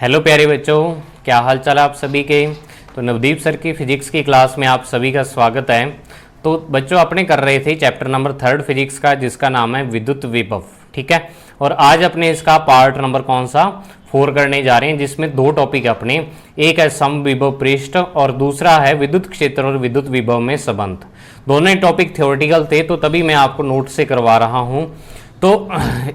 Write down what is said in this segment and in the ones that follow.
Hello प्यारे बच्चों, क्या हाल चाल है आप सभी के। तो नवदीप सर की फिजिक्स की क्लास में आप सभी का स्वागत है। तो बच्चों अपने कर रहे थे चैप्टर नंबर 3 फिजिक्स का, जिसका नाम है विद्युत विभव। ठीक है, और आज अपने इसका पार्ट नंबर कौन सा 4 करने जा रहे हैं, जिसमें दो टॉपिक अपने, एक है समविभव पृष्ठ और दूसरा है विद्युत क्षेत्र और विद्युत विभव में संबंध। दोनों ही टॉपिक थ्योरेटिकल थे, तो तभी मैं आपको नोट से करवा रहा हूँ। तो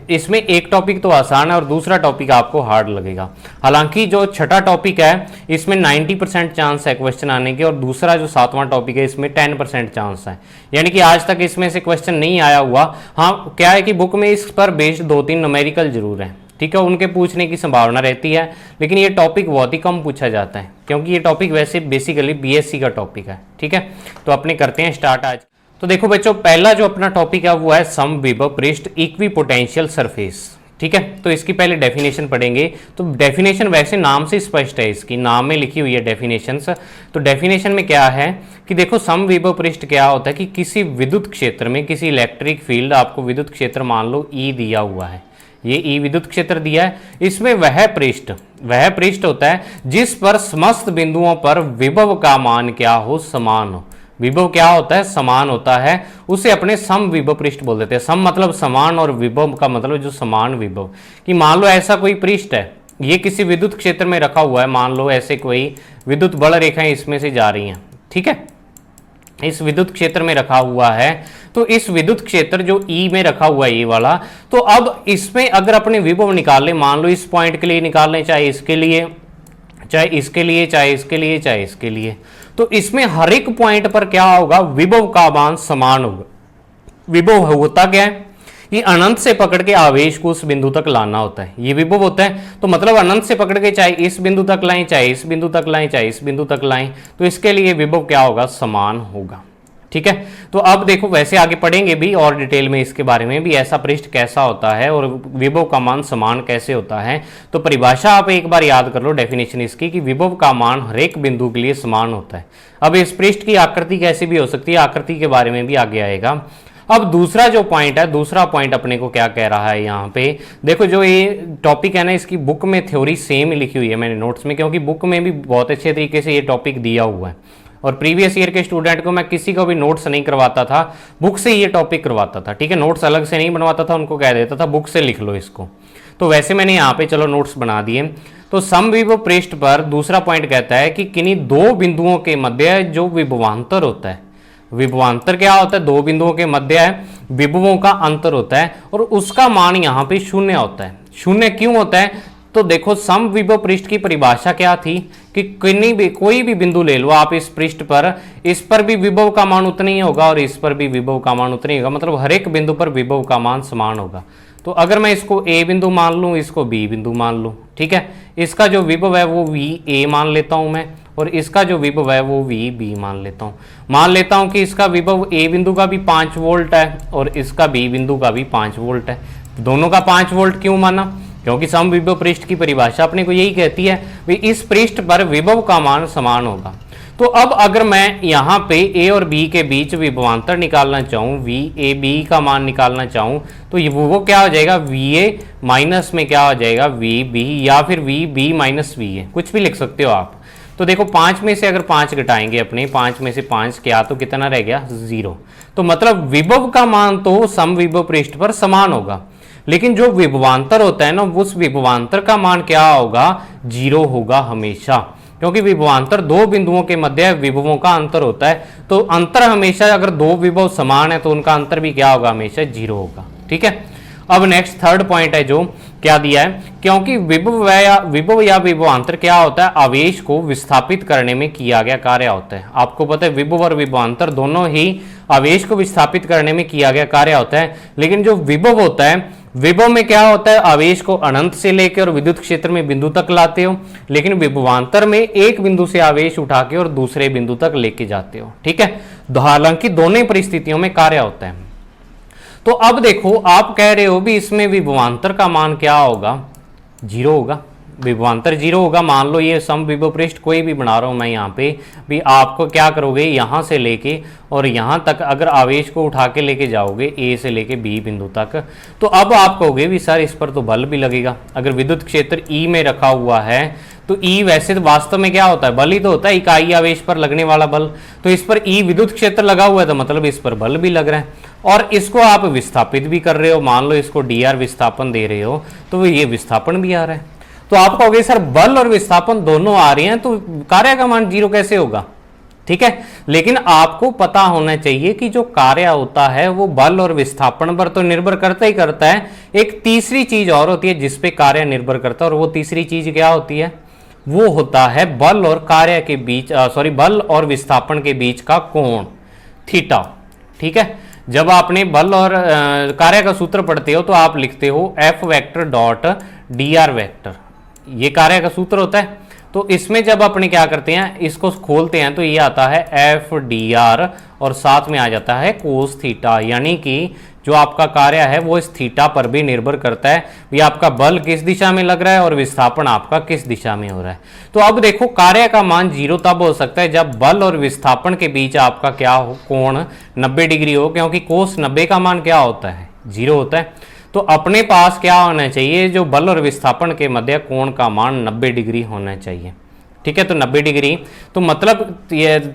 इसमें एक टॉपिक तो आसान है और दूसरा टॉपिक आपको हार्ड लगेगा। हालांकि जो छठा टॉपिक है इसमें 90% चांस है क्वेश्चन आने के, और दूसरा जो 7वां टॉपिक है इसमें 10% चांस है। यानी कि आज तक इसमें से क्वेश्चन नहीं आया हुआ। हाँ, क्या है कि बुक में इस पर बेस्ड 2-3 न्यूमेरिकल जरूर है, ठीक है, उनके पूछने की संभावना रहती है, लेकिन ये टॉपिक बहुत ही कम पूछा जाता है, क्योंकि ये टॉपिक वैसे बेसिकली बीएससी का टॉपिक है। ठीक है, तो अपने करते हैं स्टार्ट आज। तो देखो बच्चों, पहला जो अपना टॉपिक है वो है समविभव पृष्ठ इक्विपोटेंशियल सरफेस। ठीक है, तो इसकी पहले डेफिनेशन पढ़ेंगे। तो डेफिनेशन वैसे नाम से स्पष्ट है, इसकी नाम में लिखी हुई है डेफिनेशंस। तो डेफिनेशन में क्या है कि देखो, समविभव पृष्ठ क्या होता है कि किसी विद्युत क्षेत्र में किसी इलेक्ट्रिक फील्ड, आपको विद्युत क्षेत्र मान लो ई दिया हुआ है, ये ई विद्युत क्षेत्र दिया है, इसमें वह पृष्ठ होता है जिस पर समस्त बिंदुओं पर विभव का मान क्या हो, समान हो। विभव क्या होता है, समान होता है, उसे अपने समविभव पृष्ठ बोल देते हैं। सम मतलब समान और विभव का मतलब जो समान विभव। कि मान लो ऐसा कोई पृष्ठ है, ये किसी विद्युत क्षेत्र में रखा हुआ है, मान लो ऐसे कोई विद्युत बल रेखाएं इसमें से जा रही हैं। ठीक है, इस विद्युत क्षेत्र में रखा हुआ है, तो इस विद्युत क्षेत्र जो ई में रखा हुआ है ये वाला, तो अब इसमें अगर अपने विभव निकाल लें, मान लो इस पॉइंट के लिए निकाल लें, चाहे इसके लिए, चाहे इसके लिए, चाहे इसके लिए, चाहे इसके लिए, तो इसमें हर एक पॉइंट पर क्या होगा, विभव का मान समान होगा। विभव होता क्या है, ये अनंत से पकड़ के आवेश को उस बिंदु तक लाना होता है, ये विभव होता है। तो मतलब अनंत से पकड़ के चाहे इस बिंदु तक लाएं, चाहे इस बिंदु तक लाएं, चाहे इस बिंदु तक लाएं, तो इसके लिए विभव क्या होगा, समान होगा। ठीक है, तो अब देखो, वैसे आगे पढ़ेंगे भी और डिटेल में इसके बारे में भी, ऐसा पृष्ठ कैसा होता है और विभव का मान समान कैसे होता है। तो परिभाषा आप एक बार याद कर लो, डेफिनेशन इसकी, कि विभव का मान हर एक बिंदु के लिए समान होता है। अब इस पृष्ठ की आकृति कैसी भी हो सकती है, आकृति के बारे में भी आगे आएगा। अब दूसरा जो पॉइंट है, दूसरा पॉइंट अपने को क्या कह रहा है यहाँ पे, देखो जो ये टॉपिक है ना, इसकी बुक में थ्योरी सेम लिखी हुई है मैंने नोट्स में, क्योंकि बुक में भी बहुत अच्छे तरीके से ये टॉपिक दिया हुआ है। और प्रीवियस ईयर के स्टूडेंट को मैं किसी को भी नोट्स नहीं करवाता था, बुक से ये टॉपिक करवाता था। ठीक है, नोट्स अलग से नहीं बनवाता था, उनको कह देता था बुक से लिख लो इसको। तो वैसे मैंने यहाँ पे चलो नोट्स बना दिए। तो समविभव पृष्ठ पर दूसरा पॉइंट कहता है कि किन्हीं दो बिंदुओं के मध्य जो विभवांतर होता है, विभवांतर क्या होता है, दो बिंदुओं के मध्य है विभवों का अंतर होता है, और उसका मान यहाँ पे शून्य होता है। शून्य क्यों होता है, तो देखो समविभव पृष्ठ की परिभाषा क्या थी कि कोई भी बिंदु ले लो आप इस पृष्ठ पर, इस पर भी विभव का मान उतना ही होगा और इस पर भी विभव का मान उतना ही होगा, मतलब हर एक बिंदु पर विभव का मान समान होगा। तो अगर मैं इसको ए बिंदु मान लूँ, इसको बी बिंदु मान लूँ, ठीक है, इसका जो विभव है वो वी ए मान लेता हूँ मैं, और इसका जो विभव है वो वी बी मान लेता हूँ। मान लेता हूँ कि इसका विभव ए बिंदु का भी 5 वोल्ट है और इसका बी बिंदु का भी 5 वोल्ट है। दोनों का 5 वोल्ट क्यों माना, क्योंकि समविभव पृष्ठ की परिभाषा अपने को यही कहती है कि इस पृष्ठ पर विभव का मान समान होगा। तो अब अगर मैं यहाँ पे ए और बी के बीच विभवांतर निकालना चाहूँ, वी ए बी का मान निकालना चाहूँ, तो वो क्या हो जाएगा, वी ए माइनस में क्या हो जाएगा, वी बी, या फिर V B minus V A, कुछ भी लिख सकते हो आप। तो देखो 5 में से अगर 5 घटाएंगे अपने, 5 में से 5 क्या, तो कितना रह गया, 0। तो मतलब विभव का मान तो समविभव पृष्ठ पर समान होगा, लेकिन जो विभवांतर होता है ना, उस विभवांतर का मान क्या होगा, 0 होगा हमेशा, क्योंकि विभवांतर दो बिंदुओं के मध्य विभवों का अंतर होता है। तो अंतर हमेशा, अगर दो विभव समान है तो उनका अंतर भी क्या होगा, हमेशा 0 होगा। ठीक है, अब नेक्स्ट थर्ड पॉइंट है जो क्या दिया है, क्योंकि विभव या विभवांतर क्या होता है, आवेश को विस्थापित करने में किया गया कार्य होता है। आपको पता है विभव और विभवांतर दोनों ही आवेश को विस्थापित करने में किया गया कार्य होता है, लेकिन जो विभव होता है, विभव में क्या होता है, आवेश को अनंत से लेकर और विद्युत क्षेत्र में बिंदु तक लाते हो, लेकिन विभवांतर में एक बिंदु से आवेश उठा के और दूसरे बिंदु तक लेके जाते हो। ठीक है, हालांकि दोनों परिस्थितियों में कार्य होता है। तो अब देखो, आप कह रहे हो भी इसमें विभवांतर का मान क्या होगा, 0 होगा, विभवांतर 0 होगा। मान लो ये समविभव पृष्ठ कोई भी बना रहा हूं मैं यहाँ पे भी, आपको क्या करोगे यहाँ से लेके और यहाँ तक अगर आवेश को उठा के लेके जाओगे ए से लेके बी बिंदु तक, तो अब आप कहोगे भी सर इस पर तो बल भी लगेगा। अगर विद्युत क्षेत्र ई में रखा हुआ है तो ई वैसे तो वास्तव में क्या होता है, बल ही तो होता है, इकाई आवेश पर लगने वाला बल। तो इस पर ई विद्युत क्षेत्र लगा हुआ है तो मतलब इस पर बल भी लग रहा है, और इसको आप विस्थापित भी कर रहे हो। मान लो इसको डी आर विस्थापन दे रहे हो तो ये विस्थापन भी आ रहा है। तो आप कहोगे सर बल और विस्थापन दोनों आ रहे हैं तो कार्य का मान 0 कैसे होगा? ठीक है, लेकिन आपको पता होना चाहिए कि जो कार्य होता है वो बल और विस्थापन पर तो निर्भर करता ही करता है। एक तीसरी चीज और होती है जिसपे कार्य निर्भर करता है, और वो तीसरी चीज क्या होती है? वो होता है बल और कार्य के बीच बल और विस्थापन के बीच का कोण थीटा। ठीक है, जब आपने बल और कार्य का सूत्र पढ़ते हो तो आप लिखते हो F vector dot D R vector, ये कार्य का सूत्र होता है। तो इसमें जब अपने क्या करते हैं, इसको खोलते हैं तो ये आता है एफ डी आर और साथ में आ जाता है कोस थीटा, यानी कि जो आपका कार्य है वो इस थीटा पर भी निर्भर करता है भी आपका बल किस दिशा में लग रहा है और विस्थापन आपका किस दिशा में हो रहा है। तो अब देखो कार्य का मान 0 तब हो सकता है जब बल और विस्थापन के बीच आपका क्या हो, कोण 90 डिग्री हो, क्योंकि कोस 90 का मान क्या होता है? 0 होता है। तो अपने पास क्या होना चाहिए, जो बल और विस्थापन के मध्य कोण का मान 90 डिग्री होना चाहिए। ठीक है, तो 90 डिग्री, तो मतलब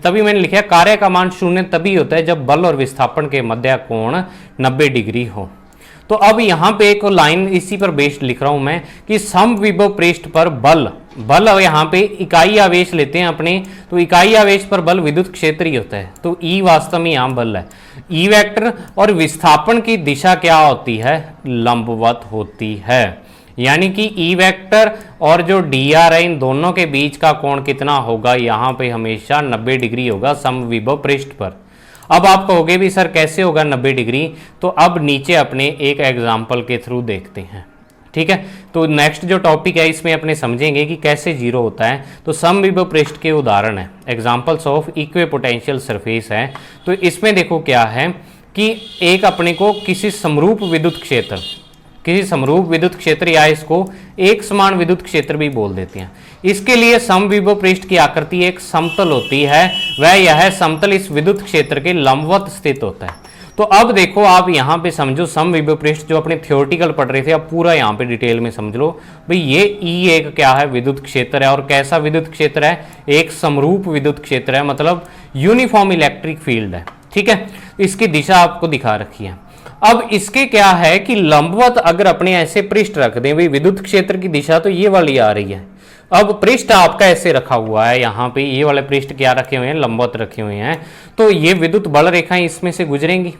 तभी मैंने लिखा कार्य का मान 0 तभी होता है जब बल और विस्थापन के मध्य कोण 90 डिग्री हो। तो अब यहाँ पे एक लाइन इसी पर बेस्ड लिख रहा हूं मैं कि समविभव पृष्ठ पर बल यहाँ पे इकाई आवेश लेते हैं अपने, तो इकाई आवेश पर बल विद्युत क्षेत्र ही होता है। तो ई वास्तव में यहाँ बल है, ई वेक्टर, और विस्थापन की दिशा क्या होती है? लंबवत होती है। यानी कि ई वेक्टर और जो डी आर है इन दोनों के बीच का कोण कितना होगा? यहाँ पे हमेशा 90 डिग्री होगा समविभव पृष्ठ पर। अब आप कहोगे भी सर कैसे होगा 90 डिग्री? तो अब नीचे अपने एक एग्जाम्पल के थ्रू देखते हैं। ठीक है, तो नेक्स्ट जो टॉपिक है इसमें अपने समझेंगे कि कैसे 0 होता है। तो समविभव पृष्ठ के उदाहरण है, एग्जाम्पल्स ऑफ इक्विपोटेंशियल सरफेस है। तो इसमें देखो क्या है कि एक अपने को किसी समरूप विद्युत क्षेत्र या इसको एक समान विद्युत क्षेत्र भी बोल देते हैं। इसके लिए समविभव पृष्ठ की आकृति एक समतल होती है, वह यह समतल इस विद्युत क्षेत्र के लंबवत स्थित होता है। तो अब देखो आप यहाँ पे समझो समविभव पृष्ठ जो अपने थ्योरेटिकल पढ़ रहे थे, अब पूरा यहाँ पे डिटेल में समझ लो भाई ये E1 क्या है? विद्युत क्षेत्र है। और कैसा विद्युत क्षेत्र है? एक समरूप विद्युत क्षेत्र है, मतलब यूनिफॉर्म इलेक्ट्रिक फील्ड है। ठीक है, इसकी दिशा आपको दिखा रखी है। अब इसके क्या है कि लंबवत अगर अपने ऐसे पृष्ठ रख दें, भाई विद्युत क्षेत्र की दिशा तो ये वाली आ रही है। अब पृष्ठ आपका ऐसे रखा हुआ है, यहाँ पे ये वाले पृष्ठ क्या रखे हुए हैं? लंबवत रखे हुए हैं। तो ये विद्युत बल रेखाएं इसमें से गुजरेंगी।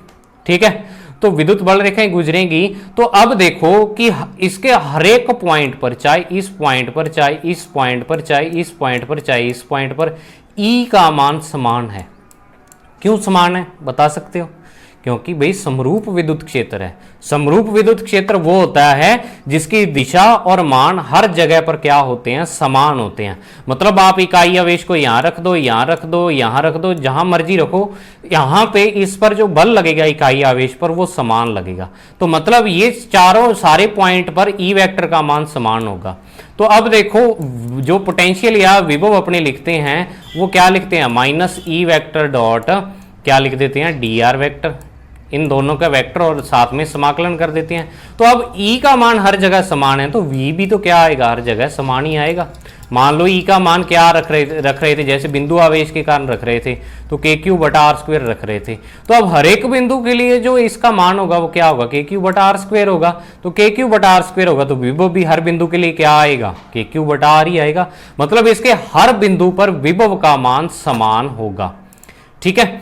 ठीक है, तो विद्युत बल रेखाएं गुजरेंगी। तो अब देखो कि इसके हर एक पॉइंट पर, चाहे इस पॉइंट पर, चाहे इस पॉइंट पर, चाहे इस पॉइंट पर, चाहे इस पॉइंट पर, ई का मान समान है। क्यों समान है बता सकते हो? क्योंकि भाई समरूप विद्युत क्षेत्र है। समरूप विद्युत क्षेत्र वो होता है जिसकी दिशा और मान हर जगह पर क्या होते हैं? समान होते हैं। मतलब आप इकाई आवेश को यहाँ रख दो, यहाँ रख दो, यहाँ रख दो, जहां मर्जी रखो, यहाँ पे इस पर जो बल लगेगा इकाई आवेश पर वो समान लगेगा। तो मतलब ये चारों सारे पॉइंट पर ई वेक्टर का मान समान होगा। तो अब देखो जो पोटेंशियल या विभव अपने लिखते हैं वो क्या लिखते हैं? माइनस ई वेक्टर डॉट क्या लिख देते हैं? डी आर वेक्टर, इन दोनों का वेक्टर और साथ में समाकलन कर देते हैं। तो अब E का मान हर जगह समान है तो V भी तो क्या आएगा? हर जगह समान ही आएगा। मान लो E का मान क्या रख रहे थे, जैसे बिंदु आवेश के कारण रख रहे थे तो KQ/R² रख रहे थे। तो अब हर एक बिंदु के लिए जो इसका मान होगा वो क्या होगा? KQ/R² होगा। तो KQ/R² होगा तो विभव भी हर बिंदु के लिए क्या आएगा? KQ/R ही आएगा। मतलब इसके हर बिंदु पर विभव का मान समान होगा। ठीक है,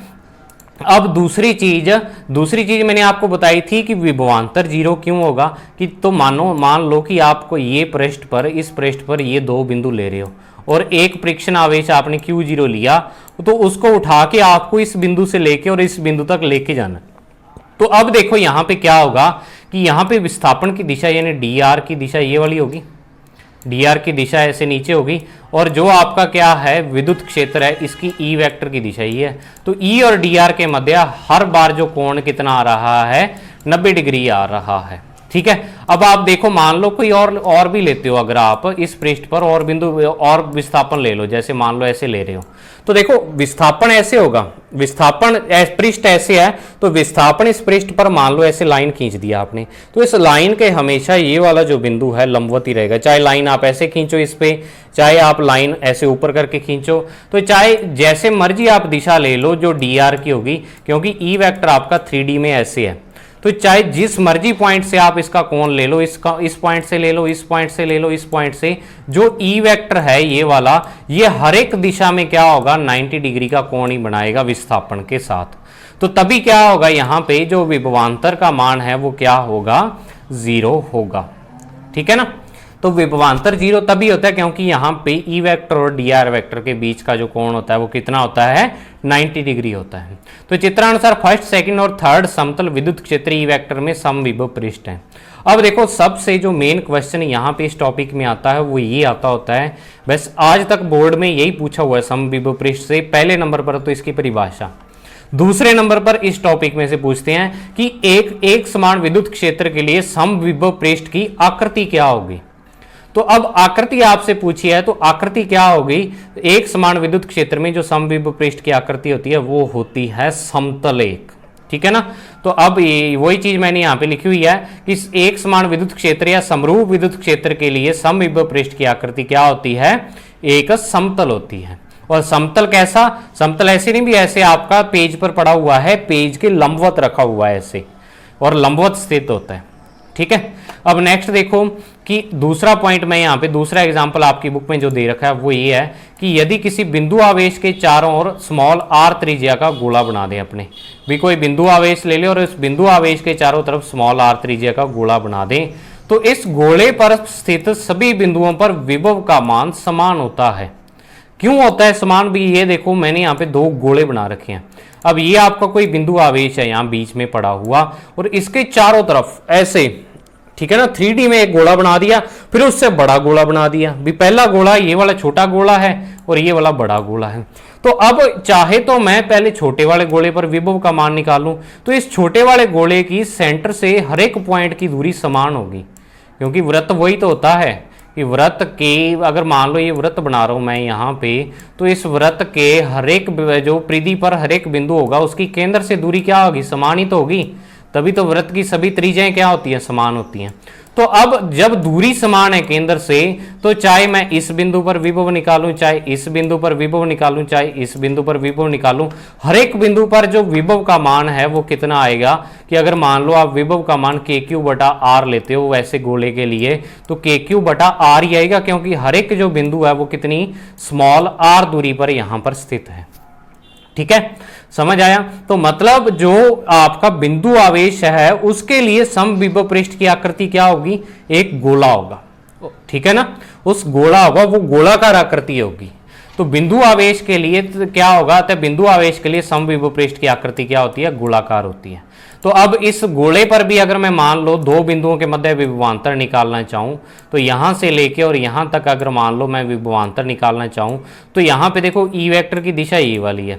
अब दूसरी चीज मैंने आपको बताई थी कि विभवांतर 0 क्यों होगा कि तो मान लो कि आपको ये पृष्ठ पर, इस पृष्ठ पर ये दो बिंदु ले रहे हो और एक परीक्षण आवेश आपने Q0 लिया, तो उसको उठा के आपको इस बिंदु से लेके और इस बिंदु तक लेके जाना। तो अब देखो यहाँ पे क्या होगा कि यहाँ पे विस्थापन की दिशा यानी DR की दिशा ये वाली होगी, DR की दिशा ऐसे नीचे होगी, और जो आपका क्या है विद्युत क्षेत्र है इसकी E वेक्टर की दिशा ये है। तो E और DR के मध्य हर बार जो कोण कितना आ रहा है? 90 डिग्री आ रहा है। ठीक है। अब आप देखो, मान लो कोई और भी लेते हो, अगर आप इस पृष्ठ पर और बिंदु और विस्थापन ले लो, जैसे मान लो ऐसे ले रहे हो, तो देखो विस्थापन ऐसे होगा, विस्थापन पृष्ठ ऐसे है, तो विस्थापन इस पृष्ठ पर मान लो ऐसे लाइन खींच दिया आपने, तो इस लाइन के हमेशा ये वाला जो बिंदु है लंबवत ही रहेगा। चाहे लाइन आप ऐसे खींचो इस पे, चाहे आप लाइन ऐसे ऊपर करके खींचो, तो चाहे जैसे मर्जी आप दिशा ले लो जो डी आर की होगी, क्योंकि ई वेक्टर आपका 3D में ऐसे है, तो चाहे जिस मर्जी पॉइंट से आप इसका कोण ले लो, इसका इस पॉइंट से ले लो, इस पॉइंट से ले लो, इस पॉइंट से, जो ई वेक्टर है ये वाला, ये हर एक दिशा में क्या होगा, 90 डिग्री का कोण ही बनाएगा विस्थापन के साथ। तो तभी क्या होगा, यहाँ पे जो विभवांतर का मान है वो क्या होगा, 0 होगा। ठीक है ना। तो विभवांतर 0 तभी होता है क्योंकि यहाँ पे ई वेक्टर और डी आर वेक्टर के बीच का जो कोण होता है वो कितना होता है, 90 डिग्री होता है। तो चित्रानुसार फर्स्ट, सेकंड और थर्ड समतल विद्युत क्षेत्र ई वेक्टर में समविभव पृष्ठ है। अब देखो सबसे जो मेन क्वेश्चन यहाँ पे इस टॉपिक में आता है वो ये आता होता है, बस आज तक बोर्ड में यही पूछा हुआ है समविभव पृष्ठ से। पहले नंबर पर तो इसकी परिभाषा, दूसरे नंबर पर इस टॉपिक में से पूछते हैं कि एक समान विद्युत क्षेत्र के लिए समविभव पृष्ठ की आकृति क्या होगी। तो अब आकृति आपसे पूछी है, तो आकृति क्या होगी, एक समान विद्युत क्षेत्र में जो समविभव पृष्ठ की आकृति होती है वो होती है समतलेख। ठीक है ना। तो अब वही चीज मैंने यहाँ पे लिखी हुई है कि एक समान विद्युत क्षेत्र या समरूप विद्युत क्षेत्र के लिए समविभव पृष्ठ की आकृति क्या होती है, एक समतल होती है। और समतल कैसा, समतल ऐसे नहीं भी ऐसे आपका पेज पर पड़ा हुआ है, पेज के लंबवत रखा हुआ है ऐसे, और लंबवत स्थित होता है। ठीक है। अब नेक्स्ट देखो कि दूसरा पॉइंट मैं यहाँ पे दूसरा एग्जांपल आपकी बुक में जो दे रखा है वो ये है कि यदि किसी बिंदु आवेश के चारों ओर स्मॉल r त्रिज्या का गोला बना दें, अपने भी कोई बिंदु आवेश ले ले और इस बिंदु आवेश के चारों तरफ स्मॉल r त्रिज्या का गोला बना दें, तो इस गोले पर स्थित सभी बिंदुओं पर विभव का मान समान होता है। क्यों होता है समान भी, ये देखो मैंने यहाँ पे 2 गोले बना रखे हैं। अब ये आपका कोई बिंदु आवेश है यहाँ बीच में पड़ा हुआ और इसके चारों तरफ ऐसे, ठीक है ना, 3D में एक गोला बना दिया, फिर उससे बड़ा गोला बना दिया। भी पहला गोला ये वाला छोटा गोला है और ये वाला बड़ा गोला है। तो अब चाहे तो मैं पहले छोटे वाले गोले पर विभव का मान निकालूं, तो इस छोटे वाले गोले की सेंटर से हर एक पॉइंट की दूरी समान होगी, क्योंकि वृत्त वही तो होता है कि वृत्त के, अगर मान लो ये वृत्त बना रहा हूं मैं यहाँ पे, तो इस वृत्त के हर एक जो परिधि पर हर एक बिंदु होगा उसकी केंद्र से दूरी क्या होगी, समान ही तो होगी। तभी तो वृत्त की सभी त्रिज्याएं क्या होती हैं, समान होती हैं। तो अब जब दूरी समान है केंद्र से, तो चाहे मैं इस बिंदु पर विभव निकालूं, चाहे इस बिंदु पर विभव निकालूं, चाहे इस बिंदु पर विभव निकालूं, हर एक बिंदु पर जो विभव का मान है वो कितना आएगा कि अगर मान लो आप विभव का मान KQ/R लेते हो वैसे गोले के लिए, तो KQ/R ही आएगा, क्योंकि हर एक जो बिंदु है वो कितनी स्मॉल r दूरी पर यहां पर स्थित है। ठीक है, समझ आया। तो मतलब जो आपका बिंदु आवेश है उसके लिए समविभव पृष्ठ की आकृति क्या होगी, एक गोला होगा। ठीक है ना, उस गोला होगा, वो गोलाकार आकृति होगी। तो बिंदु आवेश के लिए क्या होगा, तो बिंदु आवेश के लिए समविभव पृष्ठ की आकृति क्या होती है, गोलाकार होती है। तो अब इस गोले पर भी अगर मैं मान लो 2 बिंदुओं के मध्य विभवांतर निकालना चाहूं, तो यहां से लेके और यहां तक अगर मान लो मैं विभवांतर निकालना चाहूं, तो यहां पे देखो ई वेक्टर की दिशा ये वाली है।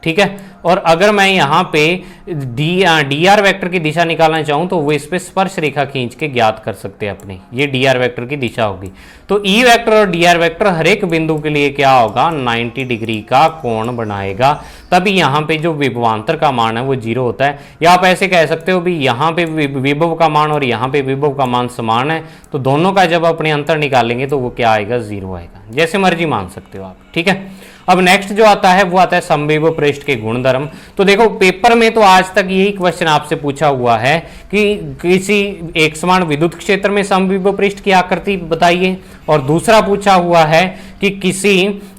ठीक है, और अगर मैं यहाँ पे डी आर वेक्टर की दिशा निकालना चाहूँ तो वो इस पे स्पर्श रेखा खींच के ज्ञात कर सकते हैं अपने, ये डी आर वेक्टर की दिशा होगी। तो ई वेक्टर और डी आर वेक्टर हर एक बिंदु के लिए क्या होगा, 90 डिग्री का कोण बनाएगा। तभी यहाँ पे जो विभवांतर का मान है वो 0 होता है। या आप ऐसे कह सकते हो भी यहाँ पे विभव का मान और यहाँ पे विभव का मान समान है, तो दोनों का जब अपने अंतर निकालेंगे तो वो क्या आएगा, 0 आएगा। जैसे मर्जी मान सकते हो आप। ठीक है, अब नेक्स्ट जो आता है वो आता है समविभव पृष्ठ के गुणधर्म। तो देखो पेपर में तो आज तक यही क्वेश्चन आपसे पूछा हुआ है कि किसी एक समान विद्युत क्षेत्र में समविभव पृष्ठ की आकृति बताइए, और दूसरा पूछा हुआ है कि किसी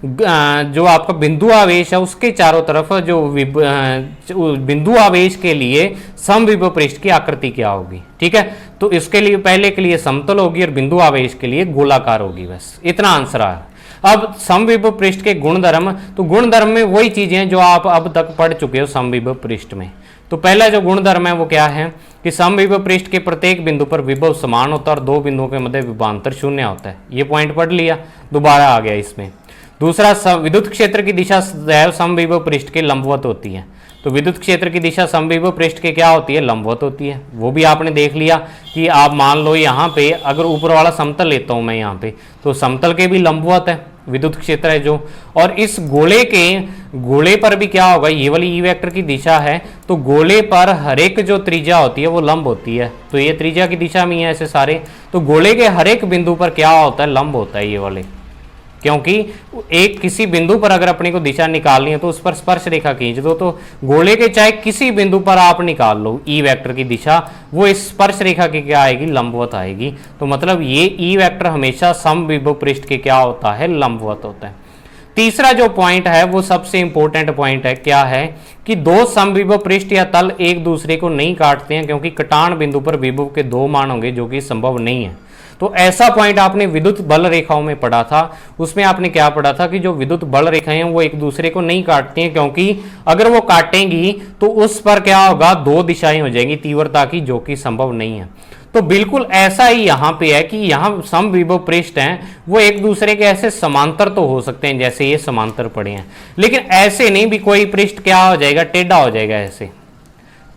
जो आपका बिंदु आवेश है उसके चारों तरफ जो बिंदु आवेश के लिए समविभव पृष्ठ की आकृति क्या होगी। ठीक है, तो इसके लिए पहले के लिए समतल होगी और बिंदु आवेश के लिए गोलाकार होगी। बस इतना आंसर है। अब समविभव पृष्ठ के गुणधर्म, तो गुणधर्म में वही चीजें जो आप अब तक पढ़ चुके हो समविभव पृष्ठ में। तो पहला जो गुणधर्म है वो क्या है कि समविभव पृष्ठ के प्रत्येक बिंदु पर विभव समान होता है और 2 बिंदुओं के मध्य विभवांतर 0 होता है। ये पॉइंट पढ़ लिया, दोबारा आ गया इसमें। दूसरा, विद्युत क्षेत्र की दिशा सदैव समविभव पृष्ठ के लंबवत होती है। तो विद्युत क्षेत्र की दिशा समविभव पृष्ठ के क्या होती है, लंबवत होती है। वो भी आपने देख लिया कि आप मान लो यहाँ पे अगर ऊपर वाला समतल लेता हूँ मैं यहाँ पे, तो समतल के भी लंबवत है विद्युत क्षेत्र है जो, और इस गोले पर भी क्या होगा, ये वाली ई वेक्टर की दिशा है, तो गोले पर हर एक जो त्रिज्या होती है वो लंब होती है, तो ये त्रिज्या की दिशा में है ऐसे सारे, तो गोले के हर एक बिंदु पर क्या होता है, लंब होता है ये वाले, क्योंकि एक किसी बिंदु पर अगर अपने को दिशा निकालनी है तो उस पर स्पर्श रेखा खींच दो, तो गोले के चाहे किसी बिंदु पर आप निकाल लो ई वेक्टर की दिशा, वो इस स्पर्श रेखा की क्या आएगी, लंबवत आएगी। तो मतलब ये ई वेक्टर हमेशा समविभव पृष्ठ के क्या होता है, लंबवत होता है। तीसरा जो पॉइंट है वो सबसे इंपॉर्टेंट पॉइंट है, क्या है कि दो समविभव पृष्ठ या तल एक दूसरे को नहीं काटते हैं, क्योंकि कटान बिंदु पर विभव के दो मान होंगे, जो कि संभव नहीं है। तो ऐसा पॉइंट आपने विद्युत बल रेखाओं में पढ़ा था, उसमें आपने क्या पढ़ा था कि जो विद्युत बल रेखाएं हैं वो एक दूसरे को नहीं काटती हैं, क्योंकि अगर वो काटेंगी तो उस पर क्या होगा, दो दिशाएं हो जाएंगी तीव्रता की, जो कि संभव नहीं है। तो बिल्कुल ऐसा ही यहाँ पे है कि यहाँ समविभव पृष्ठ हैं वो एक दूसरे के ऐसे समांतर तो हो सकते हैं, जैसे ये समांतर पड़े हैं, लेकिन ऐसे नहीं भी कोई पृष्ठ क्या हो जाएगा, टेढ़ा हो जाएगा ऐसे,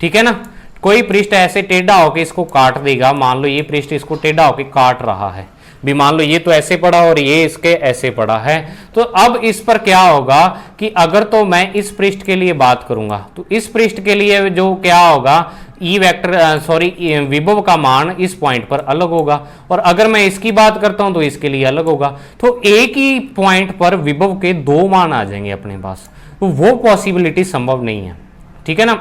ठीक है ना। कोई पृष्ठ ऐसे टेढ़ा होकर इसको काट देगा, मान लो ये पृष्ठ इसको टेढ़ा होकर काट रहा है भी, मान लो ये तो ऐसे पड़ा और ये इसके ऐसे पड़ा है, तो अब इस पर क्या होगा कि अगर तो मैं इस पृष्ठ के लिए बात करूंगा तो इस पृष्ठ के लिए जो क्या होगा, ई वेक्टर विभव का मान इस पॉइंट पर अलग होगा, और अगर मैं इसकी बात करता हूं तो इसके लिए अलग होगा, तो एक ही पॉइंट पर विभव के दो मान आ जाएंगे अपने पास, तो वो पॉसिबिलिटी संभव नहीं है, ठीक है ना,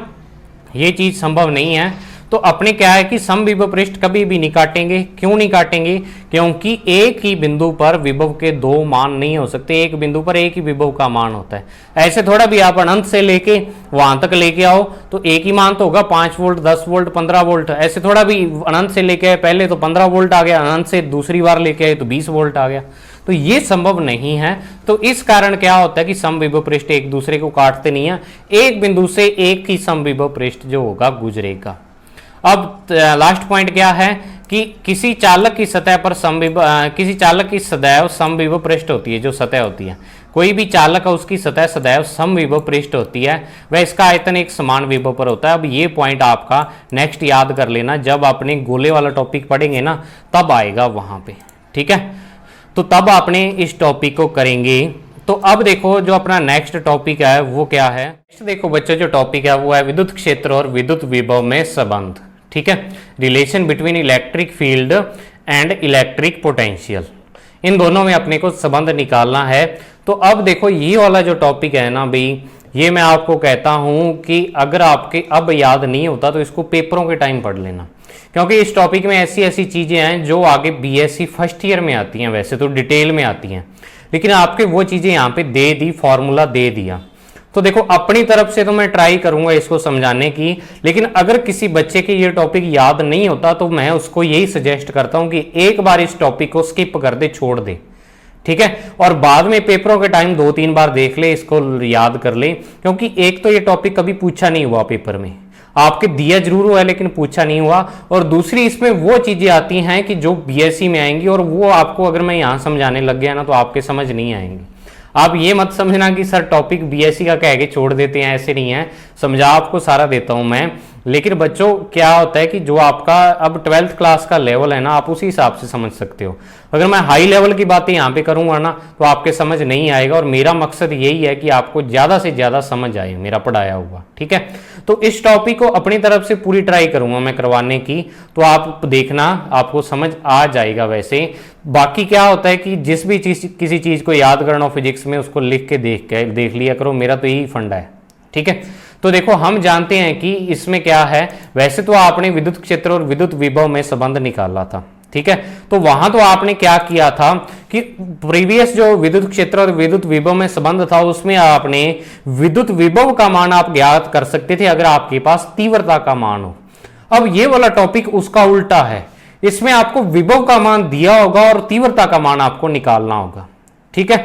ये चीज संभव नहीं है। तो अपने क्या है कि समविभव पृष्ठ कभी भी नहीं काटेंगे। क्यों नहीं काटेंगे, क्योंकि एक ही बिंदु पर विभव के दो मान नहीं हो सकते, एक बिंदु पर एक ही विभव का मान होता है। ऐसे थोड़ा भी आप अनंत से लेके वहां तक लेके आओ तो एक ही मान तो होगा, 5 वोल्ट 10 वोल्ट 15 वोल्ट, ऐसे थोड़ा भी अनंत से लेके आए पहले तो 15 वोल्ट आ गया, अनंत से दूसरी बार लेके आए तो 20 वोल्ट आ गया, तो ये संभव नहीं है। तो इस कारण क्या होता है कि समविभव पृष्ठ एक दूसरे को काटते नहीं है, एक बिंदु से एक ही समविभव पृष्ठ जो होगा गुजरेगा। अब लास्ट पॉइंट क्या है कि किसी चालक की सतह पर किसी चालक की सदैव समविभव पृष्ठ होती है, जो सतह होती है, कोई भी चालक है उसकी सतह सदैव समविभव पृष्ठ होती है, वह इसका आयतन एक समान विभव पर होता है। अब ये पॉइंट आपका नेक्स्ट याद कर लेना, जब आपने गोले वाला टॉपिक पढ़ेंगे ना तब आएगा वहां पे, ठीक है, तो तब आपने इस टॉपिक को करेंगे। तो अब देखो जो अपना नेक्स्ट टॉपिक है वो क्या है, नेक्स्ट देखो बच्चों जो टॉपिक है वो है विद्युत क्षेत्र और विद्युत विभव में संबंध, ठीक है, relation between electric field and electric potential, इन दोनों में अपने को संबंध निकालना है। तो अब देखो ये वाला जो टॉपिक है ना भाई, ये मैं आपको कहता हूं कि अगर आपके अब याद नहीं होता तो इसको पेपरों के टाइम पढ़ लेना, क्योंकि इस टॉपिक में ऐसी ऐसी चीजें हैं जो आगे बीएससी फर्स्ट ईयर में आती हैं, वैसे तो डिटेल में आती हैं, लेकिन आपके वो चीजें यहाँ पे दे दी, फॉर्मूला दे दिया। तो देखो अपनी तरफ से तो मैं ट्राई करूंगा इसको समझाने की, लेकिन अगर किसी बच्चे के ये टॉपिक याद नहीं होता तो मैं उसको यही सजेस्ट करता हूं कि एक बार इस टॉपिक को स्किप कर दे, छोड़ दे, ठीक है, और बाद में पेपरों के टाइम 2-3 बार देख ले, इसको याद कर ले, क्योंकि एक तो ये टॉपिक कभी पूछा नहीं हुआ पेपर में, आपके दिया जरूर हुआ है लेकिन पूछा नहीं हुआ, और दूसरी इसमें वो चीजें आती हैं कि जो बीएससी में आएंगी, और वो आपको अगर मैं यहां समझाने लग गया ना तो आपके समझ नहीं आएंगी। आप ये मत समझना कि सर टॉपिक बीएससी का कह के छोड़ देते हैं, ऐसे नहीं है, समझा आपको सारा देता हूं मैं, लेकिन बच्चों क्या होता है कि जो आपका अब 12th क्लास का लेवल है ना, आप उसी हिसाब से समझ सकते हो। अगर मैं हाई लेवल की बातें यहाँ पे करूंगा ना तो आपके समझ नहीं आएगा, और मेरा मकसद यही है कि आपको ज्यादा से ज्यादा समझ आए मेरा पढ़ाया हुआ, ठीक है। तो इस टॉपिक को अपनी तरफ से पूरी ट्राई करूंगा मैं करवाने की, तो आप देखना आपको समझ आ जाएगा। वैसे बाकी क्या होता है कि जिस भी चीज किसी चीज को याद करना हो फिजिक्स में, उसको लिख के देख लिया करो, मेरा तो यही फंडा है, ठीक है। तो देखो हम जानते हैं कि इसमें क्या है, वैसे तो आपने विद्युत क्षेत्र और विद्युत विभव में संबंध निकाला था, ठीक है, तो वहां तो आपने क्या किया था कि प्रीवियस जो विद्युत क्षेत्र और विद्युत विभव में संबंध था उसमें आपने विद्युत विभव का मान आप ज्ञात कर सकते थे अगर आपके पास तीव्रता का मान हो। अब ये वाला टॉपिक उसका उल्टा है, इसमें आपको विभव का मान दिया होगा और तीव्रता का मान आपको निकालना होगा, ठीक है।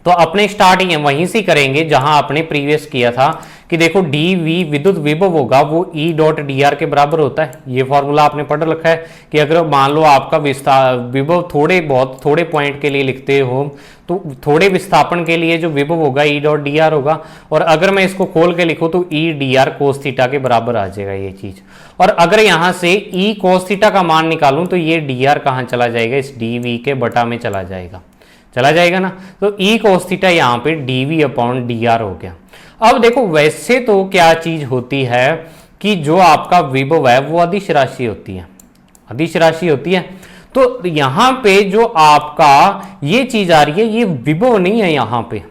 तो अपने स्टार्टिंग वहीं से करेंगे जहां आपने प्रीवियस किया था कि देखो डी वी विद्युत विभव होगा वो ई डॉट डी आर के बराबर होता है। ये फॉर्मूला आपने पढ़ रखा है कि अगर मान लो आपका विस्तार विभव थोड़े पॉइंट के लिए लिखते हो तो थोड़े विस्थापन के लिए जो विभव होगा ई डॉट डी आर होगा, और अगर मैं इसको खोल के लिखूं तो E D R cos theta के बराबर आ जाएगा ये चीज। और अगर यहां से ई कोस थीटा का मान निकालूं तो ये डी आर कहां चला जाएगा, इस डी वी के बटा में चला जाएगा ना। तो ई कोस थीटा यहाँ पे D V upon D R हो गया। अब देखो वैसे तो क्या चीज होती है कि जो आपका विभव है वो अदिश राशि होती है, तो यहां पे जो आपका ये चीज आ रही है ये विभव नहीं है, यहां पे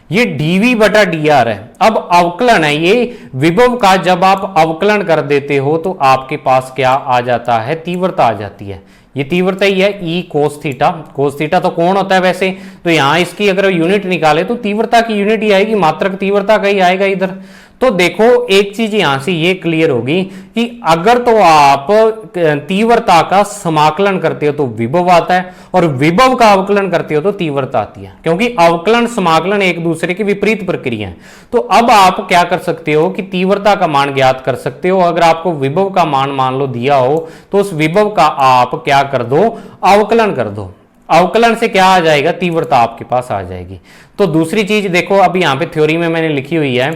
ये dv बटा dr है। अब अवकलन है ये विभव का, जब आप अवकलन कर देते हो तो आपके पास क्या आ जाता है, तीव्रता आ जाती है। ये तीव्रता ही है ई कोस थीटा तो कोण होता है वैसे, तो यहां इसकी अगर यूनिट निकाले तो तीव्रता की यूनिट ही आएगी, मात्रक तीव्रता का ही आएगा इधर। तो देखो एक चीज यहां से ये क्लियर होगी कि अगर तो आप तीव्रता का समाकलन करते हो तो विभव आता है, और विभव का अवकलन करते हो तो तीव्रता आती है, क्योंकि अवकलन समाकलन एक दूसरे की विपरीत प्रक्रिया है। तो अब आप क्या कर सकते हो कि तीव्रता का मान ज्ञात कर सकते हो। अगर आपको विभव का मान लो दिया हो तो उस विभव का आप क्या कर दो, अवकलन कर दो। अवकलन से क्या आ जाएगा, तीव्रता आपके पास आ जाएगी। तो दूसरी चीज देखो, अब यहां पे थ्योरी में मैंने लिखी हुई है,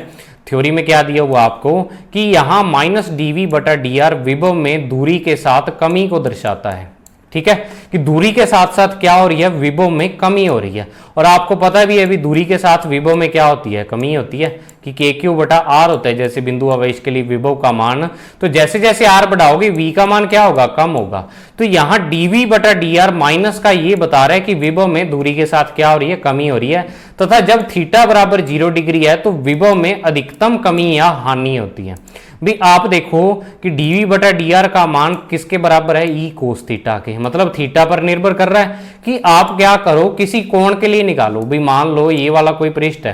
थ्योरी में क्या दिया हुआ आपको कि यहां माइनस डीवी बटा डी आर विभव में दूरी के साथ कमी को दर्शाता है। ठीक है, कि दूरी के साथ साथ क्या हो रही है, विभव में कमी हो रही है। और आपको पता भी है अभी दूरी के साथ विभव में क्या होती है, कमी होती है, कि के क्यू बटा आर होता है जैसे बिंदु आवेश के लिए विभव का मान। तो जैसे जैसे आर बढ़ाओगे वी का मान क्या होगा, कम होगा। तो यहां डीवी बटा डी आर माइनस का ये बता रहा है कि विभव में दूरी के साथ क्या हो रही है, कमी हो रही है, तथा जब थीटा बराबर 0 डिग्री है तो विभव में अधिकतम कमी या हानि होती है। भी आप देखो कि dv बटा dr का मान किसके बराबर है, ई कोस थीटा के, मतलब थीटा पर निर्भर कर रहा है। कि आप क्या करो, किसी कोण के लिए निकालो। भी मान लो ये वाला कोई पृष्ठ है,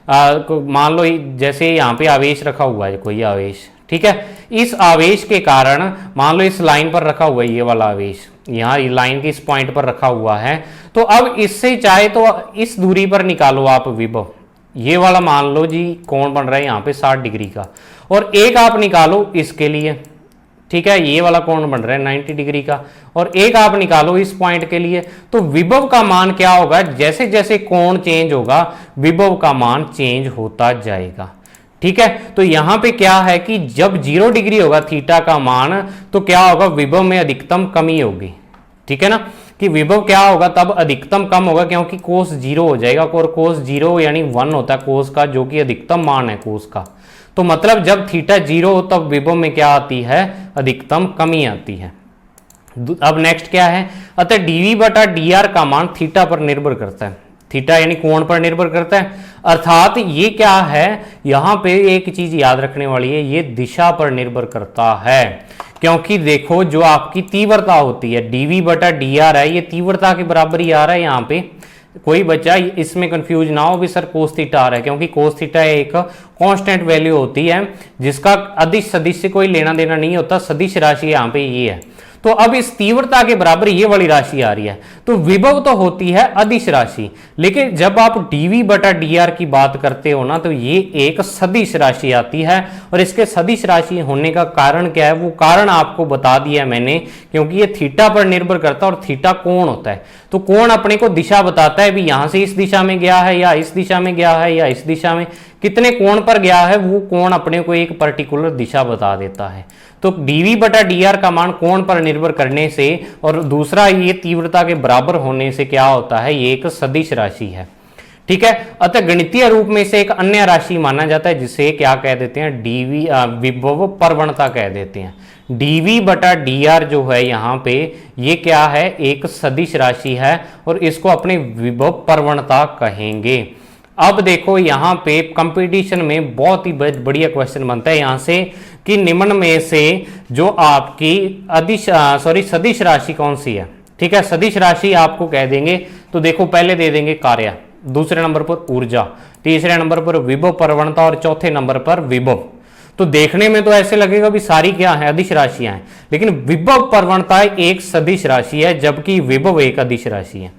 मान लो जैसे यहाँ पे आवेश रखा हुआ है, कोई आवेश, ठीक है, इस आवेश के कारण मान लो इस लाइन पर रखा हुआ है ये वाला आवेश, यहाँ लाइन के इस पॉइंट पर रखा हुआ है। तो अब इससे चाहे तो इस दूरी पर निकालो आप विभव, ये वाला मान लो जी कोण बन रहा है यहाँ पे 60 डिग्री का, और एक आप निकालो इसके लिए, ठीक है, ये वाला कोण बन रहा है 90 डिग्री का, और एक आप निकालो इस पॉइंट के लिए। तो विभव का मान क्या होगा, जैसे जैसे कोण चेंज होगा विभव का मान चेंज होता जाएगा। ठीक है, तो यहां पे क्या है कि जब 0 डिग्री होगा थीटा का मान तो क्या होगा, विभव में अधिकतम कमी होगी। ठीक है ना, कि विभव क्या होगा, तब अधिकतम कम होगा, क्योंकि कोस 0 हो जाएगा, और कोस 0 यानी 1 होता है कोस का, जो कि अधिकतम मान है कोस का। तो मतलब जब थीटा 0 हो तब विभव में क्या आती है, अधिकतम कमी आती है। अब नेक्स्ट क्या है, अतः डीवी बटा डी आर का मान थीटा पर निर्भर करता है, थीटा यानी कोण पर निर्भर करता है। अर्थात ये क्या है, यहां पे एक चीज याद रखने वाली है, ये दिशा पर निर्भर करता है। क्योंकि देखो जो आपकी तीव्रता होती है डीवी बटा डी आर है, ये तीव्रता के बराबर ही आ रहा है। यहाँ पे कोई बच्चा इसमें कंफ्यूज ना हो भी सर कोस थीटा आ रहा है, क्योंकि कोस थीटा एक कांस्टेंट वैल्यू होती है जिसका अदिश सदिश से कोई लेना देना नहीं होता, सदिश राशि यहाँ पे ये है। तो अब इस तीव्रता के बराबर ये वाली राशि आ रही है, तो विभव तो होती है अदिश राशि, लेकिन जब आप dv बटा dr की बात करते हो ना तो ये एक सदिश राशि आती है। और इसके सदिश राशि होने का कारण क्या है, वो कारण आपको बता दिया मैंने, क्योंकि ये थीटा पर निर्भर करता है और थीटा कोण होता है। तो कोण अपने को दिशा बताता है, भी यहां से इस दिशा में गया है या इस दिशा में गया है या इस दिशा में, कितने कोण पर गया है वो कोण अपने को एक पर्टिकुलर दिशा बता देता है। तो dv बटा dr का मान कोण पर निर्भर करने से और दूसरा ये तीव्रता के बराबर होने से क्या होता है, ये एक सदिश राशि है। ठीक है, अतः गणितीय रूप में से एक अन्य राशि माना जाता है जिसे क्या कह देते हैं, विभव प्रवणता कह देते हैं। dv बटा dr जो है यहाँ पे ये क्या है, एक सदिश राशि है और इसको अपने विभव प्रवणता कहेंगे। अब देखो यहाँ पे कंपटीशन में बहुत ही बढ़िया क्वेश्चन बनता है यहाँ से कि निम्न में से जो आपकी सदिश राशि कौन सी है। ठीक है, सदिश राशि आपको कह देंगे, तो देखो पहले दे देंगे कार्य, दूसरे नंबर पर ऊर्जा, तीसरे नंबर पर विभव प्रवणता और चौथे नंबर पर विभव। तो देखने में तो ऐसे लगेगा भी सारी क्या है, अदिश राशियां हैं, लेकिन विभव प्रवणता एक सदिश राशि है जबकि विभव एक अदिश राशि है।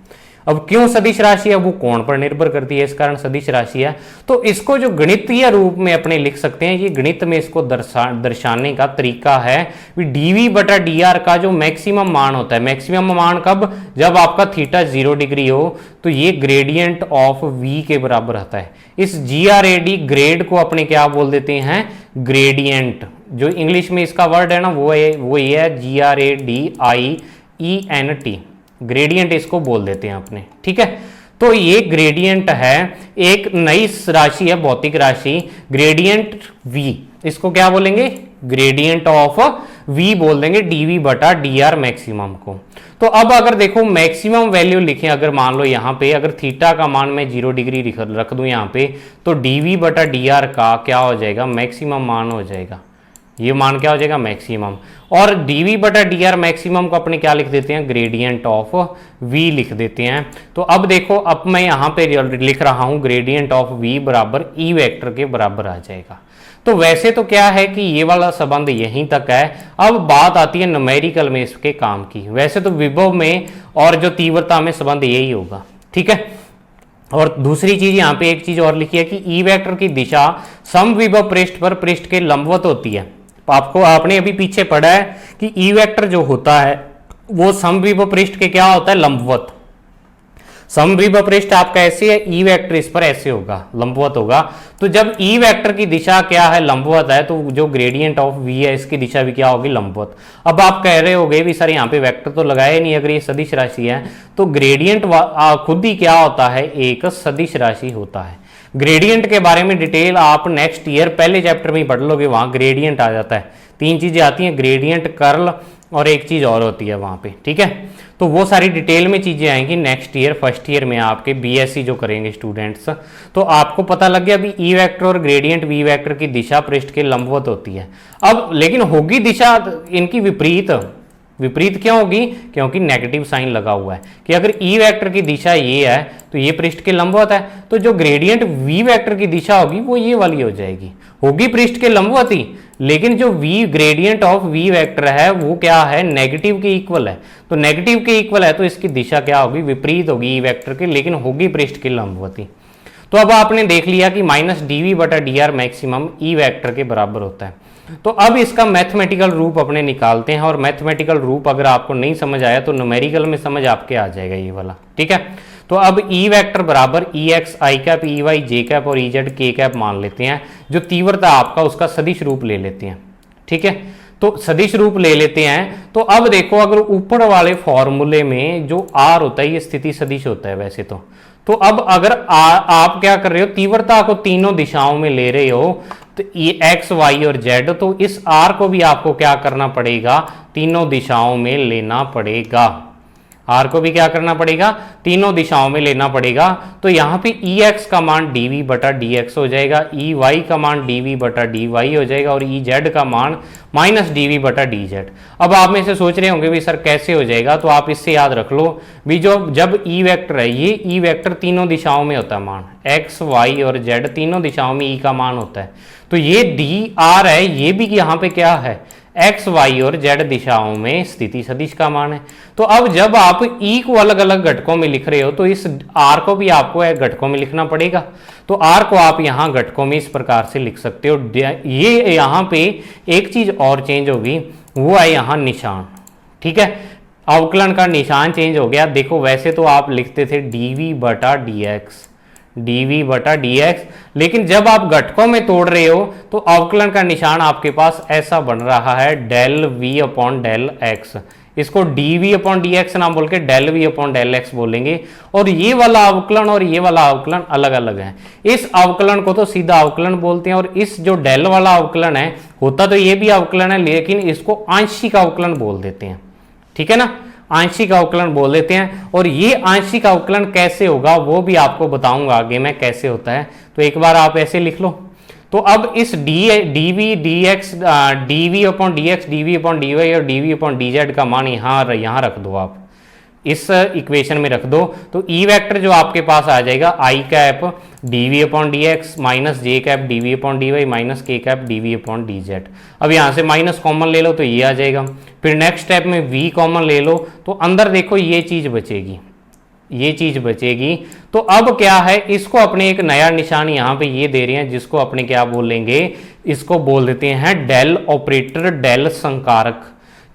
अब क्यों सदिश राशि है, वो कोण पर निर्भर करती है, इस कारण सदिश राशि है। तो इसको जो गणितीय रूप में अपने लिख सकते हैं, ये गणित में इसको दर्शाने का तरीका है डीवी बटा डी आर का जो मैक्सिमम मान होता है, मैक्सिमम मान कब, जब आपका थीटा 0 डिग्री हो, तो ये ग्रेडियंट ऑफ वी के बराबर आता है। इस GRAD ग्रेड को अपने क्या बोल देते हैं, ग्रेडियंट। जो इंग्लिश में इसका वर्ड है ना, वो ये है GRADIENT, ग्रेडियंट इसको बोल देते हैं अपने, ठीक है। तो ये ग्रेडियंट है, एक नई राशि है, भौतिक राशि, ग्रेडियंट V, इसको क्या बोलेंगे, ग्रेडियंट ऑफ V बोल देंगे, dV बटा dr मैक्सिमम को। तो अब अगर देखो मैक्सिमम वैल्यू लिखें, अगर मान लो यहाँ पे अगर थीटा का मान मैं 0 डिग्री रख दूं यहाँ पे, तो dV बटा dr का क्या हो जाएगा, मैक्सिमम मान हो जाएगा। ये मान क्या हो जाएगा, मैक्सिमम। और dV बटा dr मैक्सिमम को अपने क्या लिख देते हैं, ग्रेडियंट ऑफ V लिख देते हैं। तो अब देखो, अब मैं यहाँ पे लिख रहा हूँ ग्रेडियंट ऑफ V बराबर E वेक्टर के बराबर आ जाएगा। तो वैसे तो क्या है कि ये वाला संबंध यहीं तक है। अब बात आती है न्यूमेरिकल में इसके काम की। वैसे तो विभव में और जो तीव्रता में संबंध यही होगा, ठीक है। और दूसरी चीज यहाँ पे एक चीज और लिखी है कि ई वेक्टर की दिशा समविभव पृष्ठ पर पृष्ठ के लंबवत होती है। आपको आपने अभी पीछे पढ़ा है कि ई वेक्टर जो होता है वो समविभव पृष्ठ के क्या होता है, लंबवत। समविभव पृष्ठ आपका ऐसे है, ई वेक्टर इस पर ऐसे होगा, लंबवत होगा। तो जब ई वेक्टर की दिशा क्या है, लंबवत है, तो जो ग्रेडियंट ऑफ वी है इसकी दिशा भी क्या होगी, लंबवत। अब आप कह रहे होगे भी सर यहाँ पे वेक्टर तो लगाया नहीं, अगर ये सदिश राशि है तो ग्रेडियंट खुद ही क्या होता है, एक सदिश राशि होता है। ग्रेडियंट के बारे में डिटेल आप नेक्स्ट ईयर पहले चैप्टर में ही पढ़ लोगे, वहां ग्रेडियंट आ जाता है। 3 चीजें आती हैं, ग्रेडियंट, कर्ल और एक चीज और होती है वहां पे, ठीक है। तो वो सारी डिटेल में चीजें आएंगी नेक्स्ट ईयर, फर्स्ट ईयर में आपके बीएससी जो करेंगे स्टूडेंट्स। तो आपको पता लग गया अभी ई वेक्टर और ग्रेडियंट वी वेक्टर की दिशा पृष्ठ के लंबवत होती है। अब लेकिन होगी दिशा इनकी विपरीत। विपरीत क्यों होगी, क्योंकि नेगेटिव साइन लगा हुआ है कि अगर ई वेक्टर की दिशा ये है तो ये पृष्ठ के लंबवत है, तो जो ग्रेडियंट वी वेक्टर की दिशा होगी वो ये वाली हो जाएगी, होगी पृष्ठ के लंबवत ही, लेकिन जो V gradient of V vector है वो क्या है, नेगेटिव के इक्वल है। तो नेगेटिव के इक्वल है तो इसकी दिशा क्या होगी, विपरीत होगी ई वेक्टर के, लेकिन होगी पृष्ठ के लंबवती। तो अब आपने देख लिया कि माइनस डीवी बटा D R maximum E vector के बराबर होता है। तो अब इसका मैथमेटिकल रूप अपने निकालते हैं, और मैथमेटिकल रूप अगर आपको नहीं समझ आया तो न्यूमेरिकल में समझ आपके आ जाएगा ये वाला, ठीक है। तो अब ई वेक्टर बराबर ई एक्स आई कैप ई वाई जे कैप और ई जेड के कैप मान लेते हैं, जो तीव्रता आपका उसका सदिश रूप ले लेते हैं, ठीक है। तो सदिश रूप ले लेते हैं। तो अब देखो, अगर ऊपर वाले फॉर्मूले में जो आर होता है ये स्थिति सदिश होता है वैसे तो अब अगर आप क्या कर रहे हो, तीव्रता को तीनों दिशाओं में ले रहे हो, तो ये एक्स वाई और जेड, तो इस आर को भी आपको क्या करना पड़ेगा, तीनों दिशाओं में लेना पड़ेगा। आर को भी क्या करना पड़ेगा, तीनों दिशाओं में लेना पड़ेगा। तो यहाँ पे ई एक्स का मान डीवी बटा डी एक्स हो जाएगा, ई वाई का मान डीवी बटा डी वाई हो जाएगा, और ई जेड का मान माइनस डीवी बटा डी जेड। अब आप में से सोच रहे होंगे भी सर कैसे हो जाएगा, तो आप इससे याद रख लो भी, जो जब ई वेक्टर है, ये ई वेक्टर तीनों दिशाओं में होता है मान, एक्स वाई और जेड तीनों दिशाओं में ई का मान होता है। तो ये डी आर है, ये भी यहाँ पे क्या है, एक्स वाई और जेड दिशाओं में स्थिति सदिश का मान है। तो अब जब आप ई को अलग अलग घटकों में लिख रहे हो तो इस आर को भी आपको घटकों में लिखना पड़ेगा। तो आर को आप यहाँ घटकों में इस प्रकार से लिख सकते हो। ये यहाँ पे एक चीज और चेंज होगी, वो है यहाँ निशान, ठीक है। अवकलन का निशान चेंज हो गया। देखो वैसे तो आप लिखते थे डीवी बटा डी एक्स, डीवी बटा डी एक्स, लेकिन जब आप घटकों में तोड़ रहे हो तो अवकलन का निशान आपके पास ऐसा बन रहा है, del V upon del X. इसको डीवी अपॉन डी एक्स ना बोल के del V upon del X बोलेंगे। और ये वाला अवकलन और ये वाला अवकलन अलग अलग है। इस अवकलन को तो सीधा अवकलन बोलते हैं, और इस जो डेल वाला अवकलन है, होता तो ये भी अवकलन है लेकिन इसको आंशिक अवकलन बोल देते हैं, ठीक है ना, आंशिक अवकलन बोल देते हैं। और ये आंशिक अवकलन कैसे होगा वो भी आपको बताऊंगा आगे मैं कैसे होता है। तो एक बार आप ऐसे लिख लो। तो अब इस D V D X, D V upon D X, D V upon D Y और डीवी अपॉन डी जेड का मान यहाँ रख दो, आप इस इक्वेशन में रख दो। तो ई वेक्टर जो आपके पास आ जाएगा, I cap DV upon D X minus J cap DV upon D Y minus K cap DV upon D Z. अब यहाँ से माइनस कॉमन ले लो तो ये आ जाएगा। फिर नेक्स्ट स्टेप में वी कॉमन ले लो तो अंदर देखो ये चीज बचेगी, ये चीज बचेगी। तो अब क्या है, इसको अपने एक नया निशान यहां पे ये दे रहे हैं, जिसको अपने क्या बोलेंगे, इसको बोल देते हैं डेल ऑपरेटर, डेल संकारक,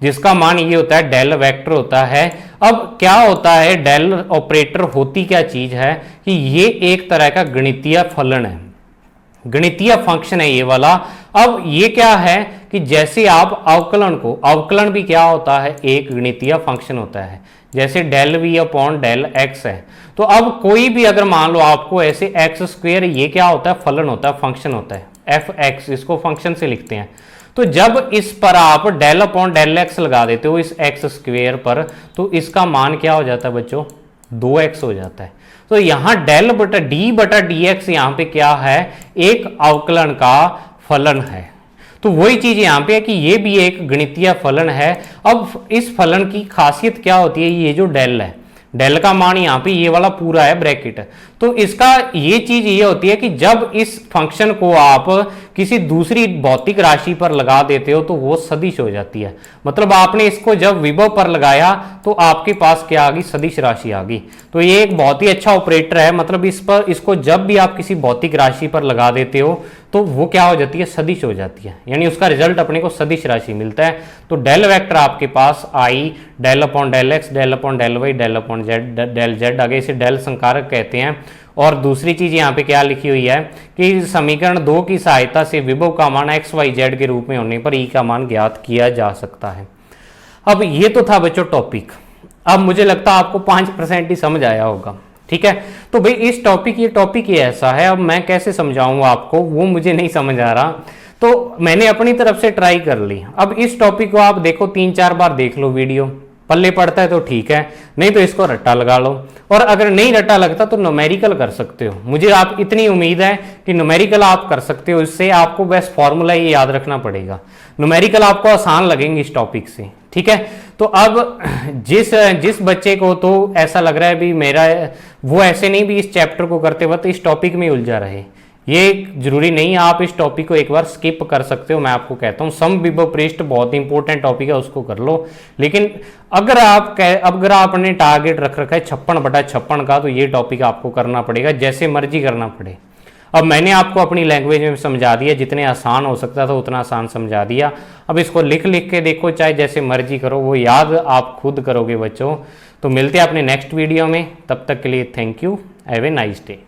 जिसका मान ये होता है डेल वेक्टर होता है। अब क्या होता है, डेल ऑपरेटर होती क्या चीज है कि ये एक तरह का गणितीय फलन है, गणितीय फंक्शन है ये वाला। अब ये क्या है कि जैसे आप अवकलन को, अवकलन भी क्या होता है, एक गणितीय फंक्शन होता है, जैसे del V upon del X है। तो अब कोई भी अगर मान लो आपको ऐसे एक्स स्क्वेयर, ये क्या होता है, फलन होता है, फंक्शन होता है, एफ एक्स, इसको फंक्शन से लिखते हैं। तो जब इस पर आप डेल अपॉन डेल एक्स लगा देते हो इस एक्स स्क्वेयर पर, तो इसका मान क्या हो जाता है बच्चों, 2x हो जाता है। तो यहां डेल बटा डी एक्स यहां पे क्या है, एक अवकलन का फलन है। तो वही चीज यहां पे है कि ये भी एक गणितीय फलन है। अब इस फलन की खासियत क्या होती है, ये जो डेल है, डेल का मान यहां पे ये वाला पूरा है ब्रैकेट, तो इसका ये चीज ये होती है कि जब इस फंक्शन को आप किसी दूसरी भौतिक राशि पर लगा देते हो तो वो सदिश हो जाती है। मतलब आपने इसको जब विभव पर लगाया तो आपके पास क्या आ गई, सदिश राशि आ गई। तो ये एक बहुत ही अच्छा ऑपरेटर है, मतलब इस पर, इसको जब भी आप किसी भौतिक राशि पर लगा देते हो तो वो क्या हो जाती है, सदिश हो जाती है, यानी उसका रिजल्ट अपने को सदिश राशि मिलता है। तो डेल वेक्टर आपके पास आई del upon del x, del upon del Y, del upon Z, del Z, आगे इसे डेल संकारक कहते हैं। और दूसरी चीज यहाँ पे क्या लिखी हुई है कि समीकरण 2 की सहायता से विभव का मान एक्स वाई जेड के रूप में होने पर ई का मान ज्ञात किया जा सकता है। अब ये तो था बच्चों टॉपिक। अब मुझे लगता है आपको 5% ही समझ आया होगा, ठीक है। तो भाई इस टॉपिक, ये टॉपिक ही ऐसा है, अब मैं कैसे समझाऊंगा आपको वो मुझे नहीं समझ आ रहा, तो मैंने अपनी तरफ से ट्राई कर ली। अब इस टॉपिक को आप देखो, 3-4 बार देख लो वीडियो, पल्ले पड़ता है तो ठीक है, नहीं तो इसको रट्टा लगा लो। और अगर नहीं रट्टा लगता तो न्यूमेरिकल कर सकते हो। मुझे आप इतनी उम्मीद है कि न्यूमेरिकल आप कर सकते हो, इससे आपको बस फॉर्मूला ये याद रखना पड़ेगा। न्यूमेरिकल आपको आसान लगेंगे इस टॉपिक से, ठीक है। तो अब जिस बच्चे को तो ऐसा लग रहा है भी मेरा, वो ऐसे नहीं भी इस चैप्टर को करते वक्त इस टॉपिक में उलझा रहे, ये जरूरी नहीं है, आप इस टॉपिक को एक बार स्किप कर सकते हो। मैं आपको कहता हूँ समविभव पृष्ठ बहुत इंपॉर्टेंट टॉपिक है, उसको कर लो। लेकिन अगर आपने टारगेट रख रखा है 56/56 का, तो ये टॉपिक आपको करना पड़ेगा, जैसे मर्जी करना पड़े। अब मैंने आपको अपनी लैंग्वेज में समझा दिया, जितने आसान हो सकता था उतना आसान समझा दिया। अब इसको लिख के देखो, चाहे जैसे मर्जी करो, वो याद आप खुद करोगे बच्चों। तो मिलते हैं अपने नेक्स्ट वीडियो में, तब तक के लिए thank you, have a nice day.